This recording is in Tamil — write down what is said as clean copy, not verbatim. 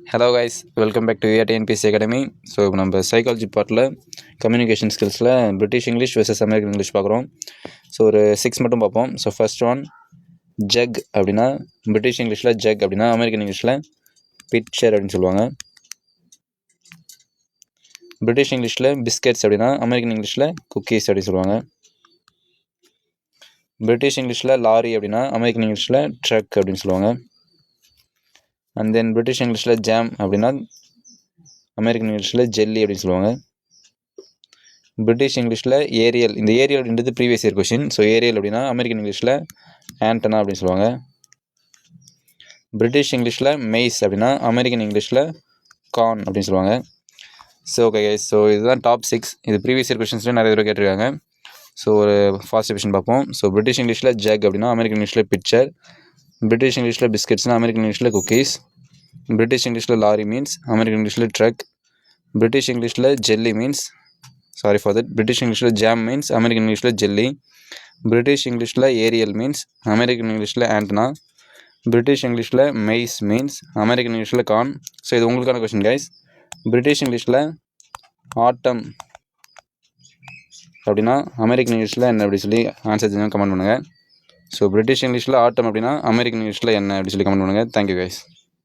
Hello guys, welcome back to ATNPC academy. So இப்போ நம்ம சைக்காலஜி பார்ட்டில் கம்யூனிகேஷன் ஸ்கில்ஸில் British English versus American English பார்க்குறோம். ஸோ ஒரு 6 மட்டும் பார்ப்போம். ஸோ ஃபர்ஸ்ட் ஒன் ஜக் அப்படின்னா பிரிட்டிஷ் இங்கிலீஷில் ஜக் அப்படின்னா அமெரிக்கன் இங்கிலீஷில் பிட்சர் அப்படின்னு சொல்லுவாங்க. பிரிட்டிஷ் இங்கிலீஷில் பிஸ்கெட்ஸ் அப்படின்னா அமெரிக்கன் இங்கிலீஷில் குக்கீஸ் அப்படின்னு சொல்லுவாங்க. பிரிட்டிஷ் இங்கிலீஷில் லாரி அப்படின்னா அமெரிக்கன் இங்கிலீஷில் ட்ரக் அப்படின்னு சொல்லுவாங்க. அண்ட் தென் பிரிட்டிஷ் இங்கிலீஷில் ஜாம் அப்படின்னா அமெரிக்கன் இங்கிலீஷில் ஜெல்லி அப்படின்னு சொல்லுவாங்க. பிரிட்டிஷ் இங்கிலீஷில் ஏரியல், இந்த ஏரியல் அப்படின்றது previous year question. So aerial அப்படின்னா அமெரிக்கன் இங்கிலீஷில் ஆண்டனா அப்படின்னு சொல்லுவாங்க. பிரிட்டிஷ் இங்கிலீஷில் மெய்ஸ் அப்படின்னா அமெரிக்கன் இங்கிலீஷில் கார்ன் அப்படின்னு சொல்லுவாங்க. ஸோ ஓகே கைஸ், ஸோ இதுதான் டாப் 6. இது ப்ரீவியஸ் இயர் கொஷின்ஸில் நிறைய தடவை கேட்டிருக்காங்க. ஸோ ஒரு ஃபாஸ்ட் டிவிஷன் பார்ப்போம். ஸோ பிரிட்டிஷ் இங்கிலீஷில் ஜக் அப்படின்னா அமெரிக்கன் இங்கிலீஷில் பிக்சர். பிரிட்டிஷ் இங்கிலீஷில் பிஸ்கெட்ஸ்னால் அமெரிக்கன் இங்கிலீஷில் குக்கீஸ். பிரிட்டிஷ் இங்கிலீஷில் லாரி மீன்ஸ் அமெரிக்கன் இங்கிலீஷில் ட்ரக். பிரிட்டிஷ் இங்கிலீஷில் ஜெல்லி மீன்ஸ் பிரிட்டிஷ் இங்கிலீஷில் ஜாம் மீன்ஸ் அமெரிக்கன் இங்கிலீஷில் ஜெல்லி. பிரிட்டிஷ் இங்கிலீஷில் ஏரியல் மீன்ஸ் அமெரிக்கன் இங்கிலீஷில் ஆண்டனா. பிரிட்டிஷ் இங்கிலீஷில் மெய்ஸ் மீன்ஸ் அமெரிக்கன் இங்கிலீஷில் கார்ன். ஸோ இது உங்களுக்கான கொஸ்டின் கைஸ். பிரிட்டிஷ் இங்கிலீஷில் ஆட்டம் அப்படின்னா அமெரிக்கன் இங்கிலீஷில் என்ன அப்படி சொல்லி ஆன்சர் கமெண்ட் பண்ணுங்கள். ஸோ பிரிட்டிஷ் இங்கிலீஷில் ஆட்டம் அப்படின்னா அமெரிக்கன் இங்கிலீஷில் என்ன அப்படி சொல்லி கமெண்ட் பண்ணுங்கள். Thank you guys.